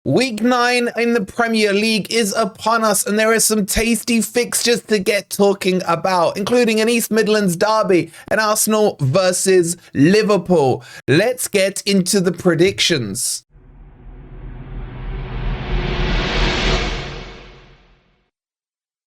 Week 9 in the Premier League is upon us, and there are some tasty fixtures to get talking about, including an East Midlands derby and Arsenal versus Liverpool. Let's get into the predictions.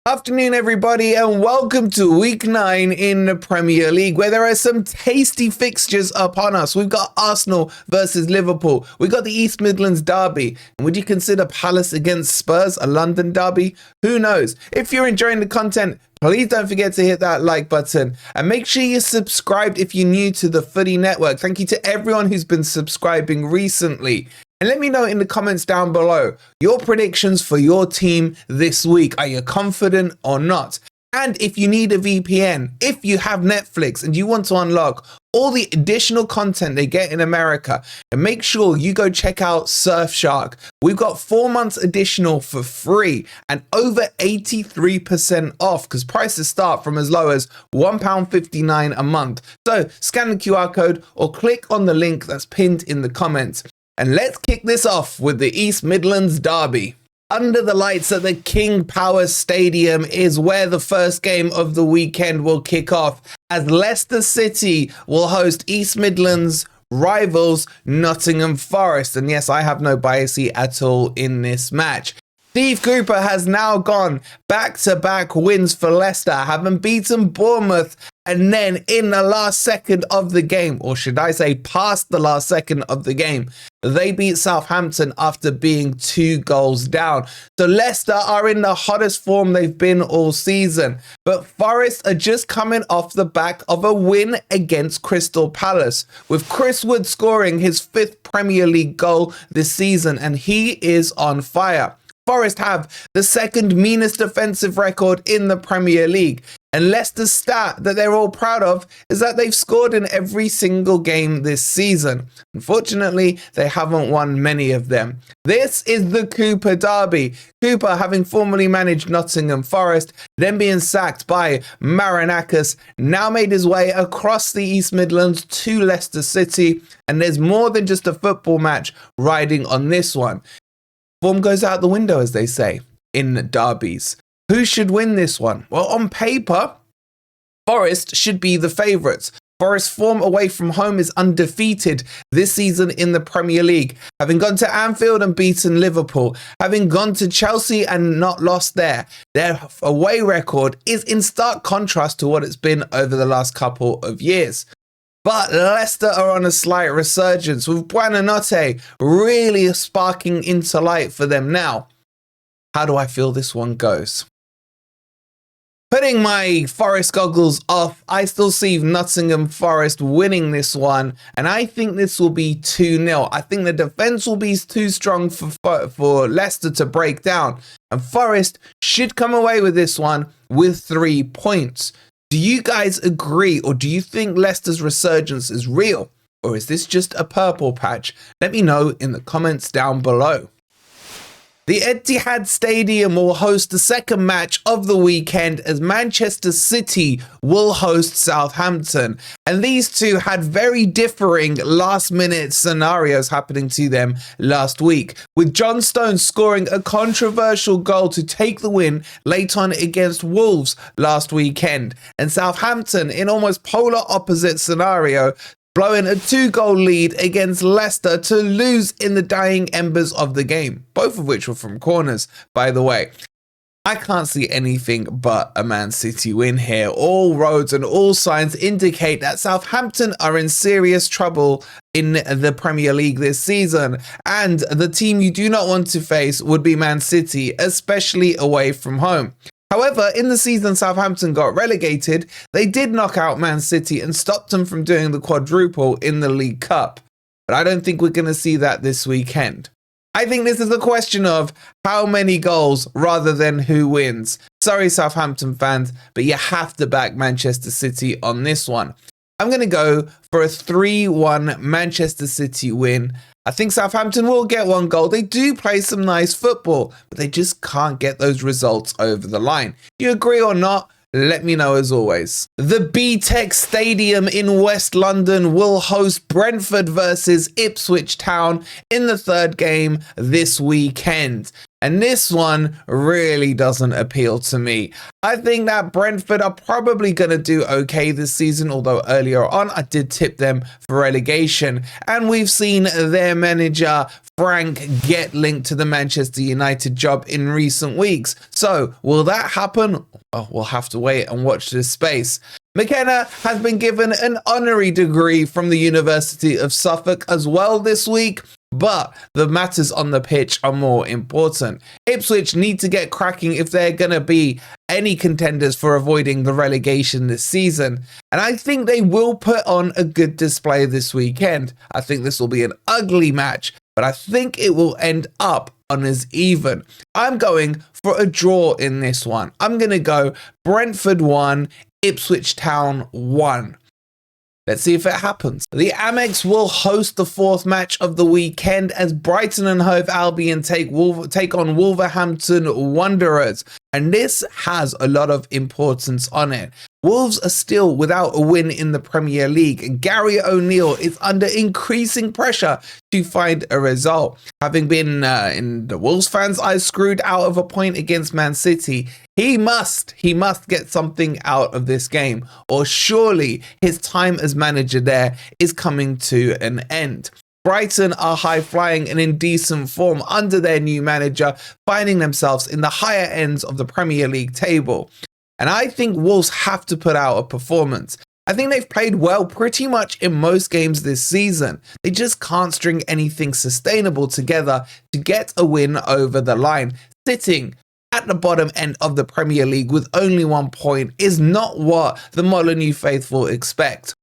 Afternoon, everybody, and welcome to Week 9 in the Premier League, where there are some tasty fixtures upon us. We've got Arsenal versus Liverpool. We've got the East Midlands derby. And would you consider Palace against Spurs a London derby? Who knows? If you're enjoying the content, please don't forget to hit that like button and make sure you're subscribed if you're new to the Footy Network. Thank you to everyone who's been subscribing recently. And let me know in the comments down below your predictions for your team this week. Are you confident or not? And if you need a VPN, if you have Netflix and you want to unlock all the additional content they get in America, and make sure you go check out Surfshark. We've got 4 months additional for free and over 83% off because prices start from as low as £1.59 a month. So scan the QR code or click on the link that's pinned in the comments. And let's kick this off with the East Midlands derby. Under the lights at the King Power Stadium is where the first game of the weekend will kick off, as Leicester City will host East Midlands rivals Nottingham Forest. And yes, I have no bias at all in this match. Steve Cooper has now gone back-to-back wins for Leicester, having beaten Bournemouth and then in the last second of the game, or should I say past the last second of the game, they beat Southampton after being 2 goals down. So Leicester are in the hottest form they've been all season, but Forest are just coming off the back of a win against Crystal Palace, with Chris Wood scoring his 5th Premier League goal this season, and he is on fire. Forest have the second meanest defensive record in the Premier League. And Leicester's stat that they're all proud of is that they've scored in every single game this season. Unfortunately, they haven't won many of them. This is the Cooper derby. Cooper, having formerly managed Nottingham Forest, then being sacked by Marinakis, now made his way across the East Midlands to Leicester City. And there's more than just a football match riding on this one. Form goes out the window, as they say, in derbies. Who should win this one? Well, on paper, Forest should be the favourites. Forest's form away from home is undefeated this season in the Premier League, having gone to Anfield and beaten Liverpool, having gone to Chelsea and not lost there. Their away record is in stark contrast to what it's been over the last couple of years. But Leicester are on a slight resurgence, with Buonanotte really sparking into light for them now. How do I feel this one goes? Putting my Forest goggles off, I still see Nottingham Forest winning this one, and I think this will be 2-0. I think the defence will be too strong for Leicester to break down, and Forest should come away with this one with 3 points. Do you guys agree, or do you think Leicester's resurgence is real, or is this just a purple patch? Let me know in the comments down below. The Etihad Stadium will host the second match of the weekend as Manchester City will host Southampton. And these two had very differing last-minute scenarios happening to them last week, with John Stones scoring a controversial goal to take the win late on against Wolves last weekend, and Southampton, in almost polar opposite scenario, blowing a 2-goal lead against Leicester to lose in the dying embers of the game, both of which were from corners, by the way. I can't see anything but a Man City win here. All roads and all signs indicate that Southampton are in serious trouble in the Premier League this season, and the team you do not want to face would be Man City, especially away from home. However, in the season Southampton got relegated, they did knock out Man City and stopped them from doing the quadruple in the League Cup. But I don't think we're going to see that this weekend. I think this is a question of how many goals rather than who wins. Sorry, Southampton fans, but you have to back Manchester City on this one. I'm going to go for a 3-1 Manchester City win. I think Southampton will get 1 goal. They do play some nice football, but they just can't get those results over the line. Do you agree or not? Let me know as always. The BTEC Stadium in West London will host Brentford versus Ipswich Town in the third game this weekend. And this one really doesn't appeal to me. I think that Brentford are probably going to do okay this season, although earlier on I did tip them for relegation. And we've seen their manager Frank get linked to the Manchester United job in recent weeks. So will that happen? Oh, we'll have to wait and watch this space. McKenna has been given an honorary degree from the University of Suffolk as well this week, but the matters on the pitch are more important. Ipswich need to get cracking if they're going to be any contenders for avoiding the relegation this season. And I think they will put on a good display this weekend. I think this will be an ugly match, but I think it will end up on as even. I'm going for a draw in this one. I'm going to go Brentford 1, Ipswich Town 1. Let's see if it happens. The Amex will host the fourth match of the weekend as Brighton and Hove Albion take on Wolverhampton Wanderers. And this has a lot of importance on it. Wolves are still without a win in the Premier League, and Gary O'Neill is under increasing pressure to find a result. Having been in the Wolves fans' eyes screwed out of a point against Man City, he must get something out of this game, or surely his time as manager there is coming to an end. Brighton are high-flying and in decent form under their new manager, finding themselves in the higher ends of the Premier League table. And I think Wolves have to put out a performance. I think they've played well pretty much in most games this season. They just can't string anything sustainable together to get a win over the line. Sitting at the bottom end of the Premier League with only 1 point is not what the Molineux faithful expect.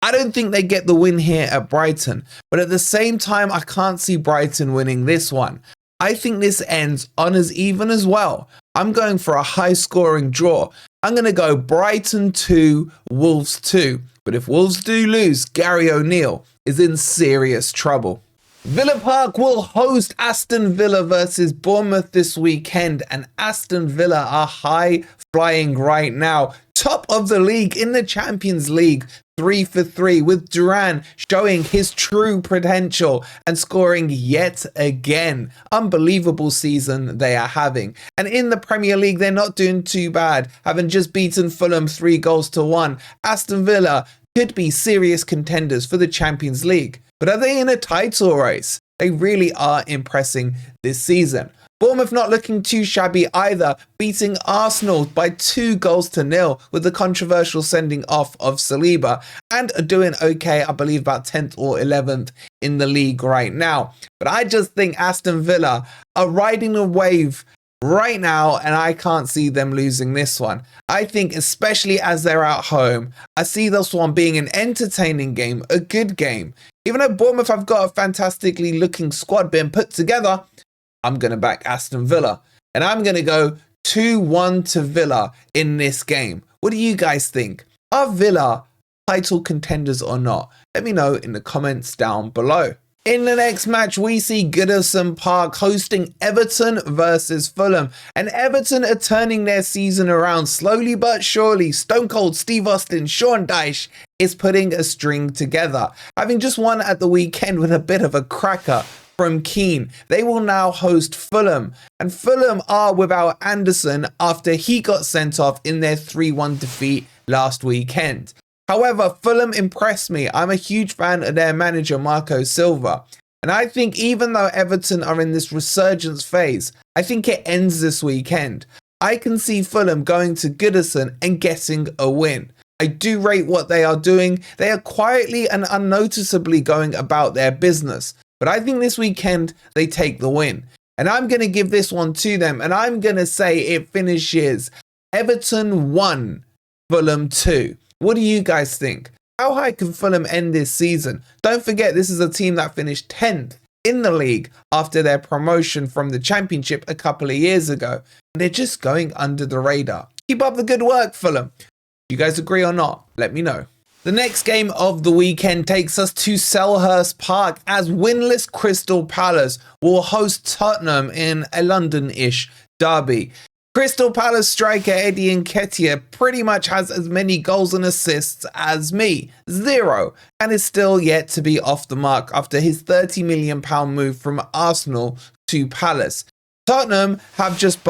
I don't think they get the win here at Brighton, but at the same time, I can't see Brighton winning this one. I think this ends on as even as well. I'm going for a high-scoring draw. I'm going to go Brighton 2, Wolves 2. But if Wolves do lose, Gary O'Neill is in serious trouble. Villa Park will host Aston Villa versus Bournemouth this weekend, and Aston Villa are high-flying right now. Top of the league in the Champions League, 3 for 3, with Duran showing his true potential and scoring yet again. Unbelievable season they are having. And in the Premier League, they're not doing too bad, having just beaten Fulham 3-1. Aston Villa could be serious contenders for the Champions League. But are they in a title race? They really are impressing this season. Bournemouth not looking too shabby either, beating Arsenal by 2-0 with the controversial sending off of Saliba, and are doing okay, I believe about 10th or 11th in the league right now. But I just think Aston Villa are riding a wave right now, and I can't see them losing this one. I think especially as they're at home, I see this one being an entertaining game, a good game. Even though Bournemouth have got a fantastically looking squad being put together, I'm going to back Aston Villa. And I'm going to go 2-1 to Villa in this game. What do you guys think? Are Villa title contenders or not? Let me know in the comments down below. In the next match, we see Goodison Park hosting Everton versus Fulham. And Everton are turning their season around slowly but surely. Stone Cold Steve Austin, Sean Dyche is putting a string together. Having just won at the weekend with a bit of a cracker from Keane, they will now host Fulham. And Fulham are without Anderson after he got sent off in their 3-1 defeat last weekend. However, Fulham impressed me. I'm a huge fan of their manager, Marco Silva. And I think even though Everton are in this resurgence phase, I think it ends this weekend. I can see Fulham going to Goodison and getting a win. I do rate what they are doing. They are quietly and unnoticeably going about their business. But I think this weekend they take the win. And I'm going to give this one to them. And I'm going to say it finishes Everton 1, Fulham 2. What do you guys think? How high can Fulham end this season? Don't forget, this is a team that finished 10th in the league after their promotion from the Championship a couple of years ago. And they're just going under the radar. Keep up the good work, Fulham. Do you guys agree or not? Let me know. The next game of the weekend takes us to Selhurst Park as winless Crystal Palace will host Tottenham in a London-ish derby. Crystal Palace striker Eddie Nketiah pretty much has as many goals and assists as me, 0, and is still yet to be off the mark after his £30 million move from Arsenal to Palace. Tottenham have just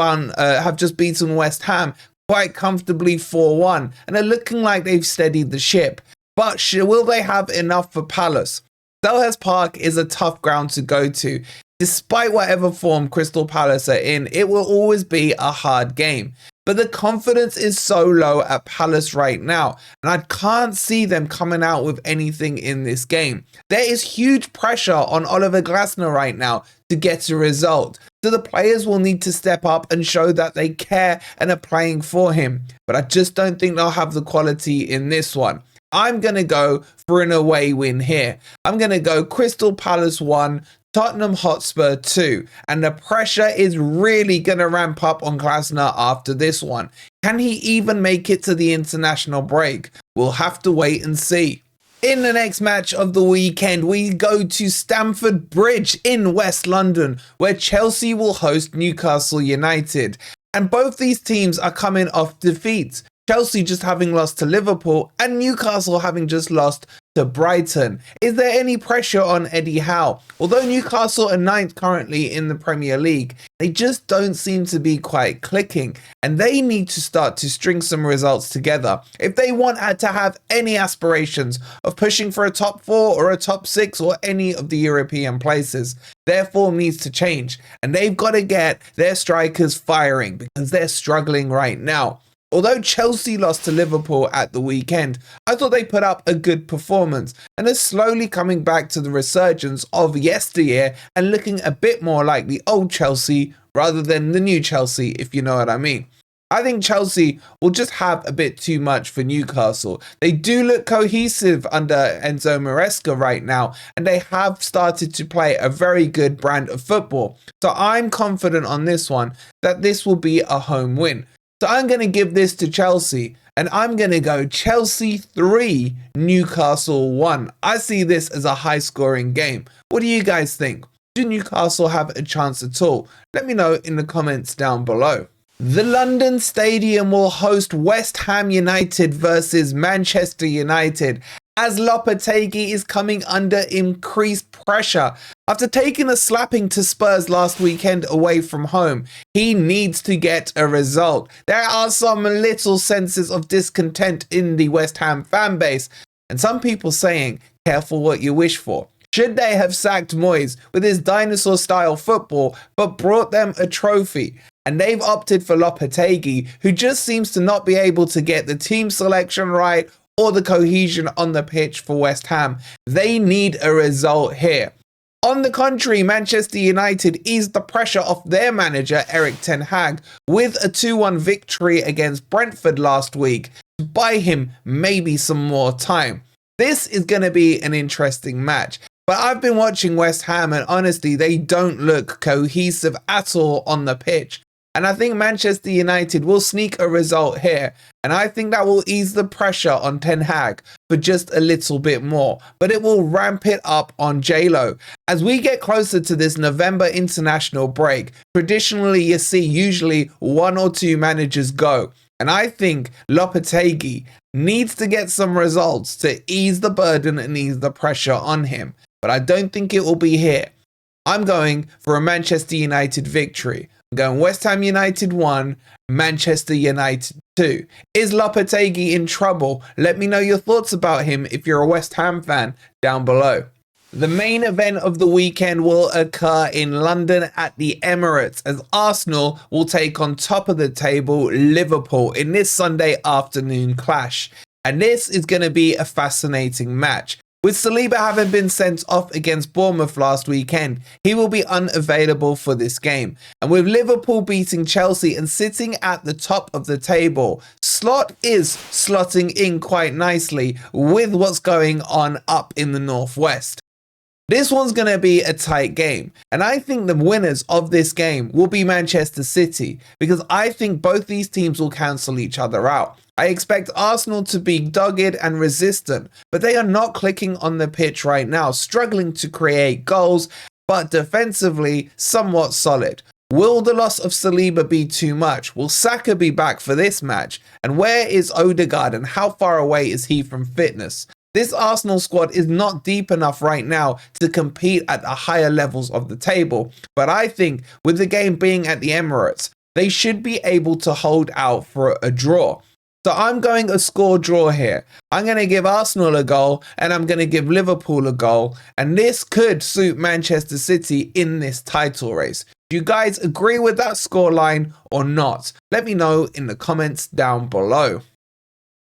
beaten West Ham quite comfortably 4-1 and are looking like they've steadied the ship. But will they have enough for Palace? Selhurst Park is a tough ground to go to. Despite whatever form Crystal Palace are in, it will always be a hard game. But the confidence is so low at Palace right now, and I can't see them coming out with anything in this game. There is huge pressure on Oliver Glasner right now to get a result. So the players will need to step up and show that they care and are playing for him. But I just don't think they'll have the quality in this one. I'm going to go for an away win here. I'm going to go Crystal Palace 1, Tottenham Hotspur 2, and the pressure is really going to ramp up on Glasner after this one. Can he even make it to the international break? We'll have to wait and see. In the next match of the weekend, we go to Stamford Bridge in West London, where Chelsea will host Newcastle United. And both these teams are coming off defeats. Chelsea just having lost to Liverpool and Newcastle having just lost to Brighton. Is there any pressure on Eddie Howe? Although Newcastle are 9th currently in the Premier League, they just don't seem to be quite clicking, and they need to start to string some results together if they want to have any aspirations of pushing for a top 4 or a top 6 or any of the European places. Their form needs to change, and they've got to get their strikers firing because they're struggling right now. Although Chelsea lost to Liverpool at the weekend, I thought they put up a good performance and are slowly coming back to the resurgence of yesteryear and looking a bit more like the old Chelsea rather than the new Chelsea, if you know what I mean. I think Chelsea will just have a bit too much for Newcastle. They do look cohesive under Enzo Maresca right now, and they have started to play a very good brand of football. So I'm confident on this one that this will be a home win. So I'm going to give this to Chelsea, and I'm going to go Chelsea 3, Newcastle 1. I see this as a high-scoring game. What do you guys think? Do Newcastle have a chance at all? Let me know in the comments down below. The London Stadium will host West Ham United versus Manchester United, as Lopetegui is coming under increased pressure. After taking a slapping to Spurs last weekend away from home, he needs to get a result. There are some little senses of discontent in the West Ham fan base, and some people saying, careful what you wish for. Should they have sacked Moyes with his dinosaur-style football, but brought them a trophy? And they've opted for Lopetegui, who just seems to not be able to get the team selection right or the cohesion on the pitch for West Ham. They need a result here. On the contrary, Manchester United eased the pressure off their manager, Erik ten Hag, with a 2-1 victory against Brentford last week to buy him maybe some more time. This is going to be an interesting match. But I've been watching West Ham, and honestly, they don't look cohesive at all on the pitch. And I think Manchester United will sneak a result here. And I think that will ease the pressure on Ten Hag for just a little bit more. But it will ramp it up on J-Lo. As we get closer to this November international break, traditionally you see usually 1 or 2 managers go. And I think Lopetegui needs to get some results to ease the burden and ease the pressure on him. But I don't think it will be here. I'm going for a Manchester United victory. I'm going West Ham United 1, Manchester United 2. Is Lopetegui in trouble? Let me know your thoughts about him if you're a West Ham fan down below. The main event of the weekend will occur in London at the Emirates, as Arsenal will take on top of the table Liverpool in this Sunday afternoon clash. And this is going to be a fascinating match. With Saliba having been sent off against Bournemouth last weekend, he will be unavailable for this game. And with Liverpool beating Chelsea and sitting at the top of the table, slot is slotting in quite nicely with what's going on up in the northwest. This one's going to be a tight game, and I think the winners of this game will be Manchester City, because I think both these teams will cancel each other out. I expect Arsenal to be dogged and resistant, but they are not clicking on the pitch right now, struggling to create goals, but defensively somewhat solid. Will the loss of Saliba be too much? Will Saka be back for this match? And where is Odegaard and how far away is he from fitness? This Arsenal squad is not deep enough right now to compete at the higher levels of the table, but I think with the game being at the Emirates, they should be able to hold out for a draw. So I'm going a score draw here. I'm going to give Arsenal a goal and I'm going to give Liverpool a goal. And this could suit Manchester City in this title race. Do you guys agree with that scoreline or not? Let me know in the comments down below.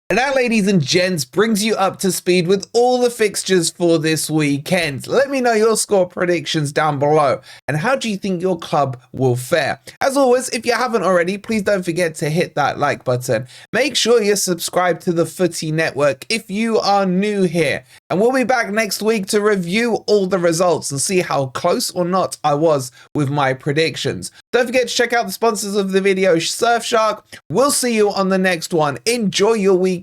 And that, ladies and gents, brings you up to speed with all the fixtures for this weekend. Let me know your score predictions down below. And how do you think your club will fare? As always, if you haven't already, please don't forget to hit that like button. Make sure you're subscribed to the Footy Network if you are new here. And we'll be back next week to review all the results and see how close or not I was with my predictions. Don't forget to check out the sponsors of the video, Surfshark. We'll see you on the next one. Enjoy your weekend.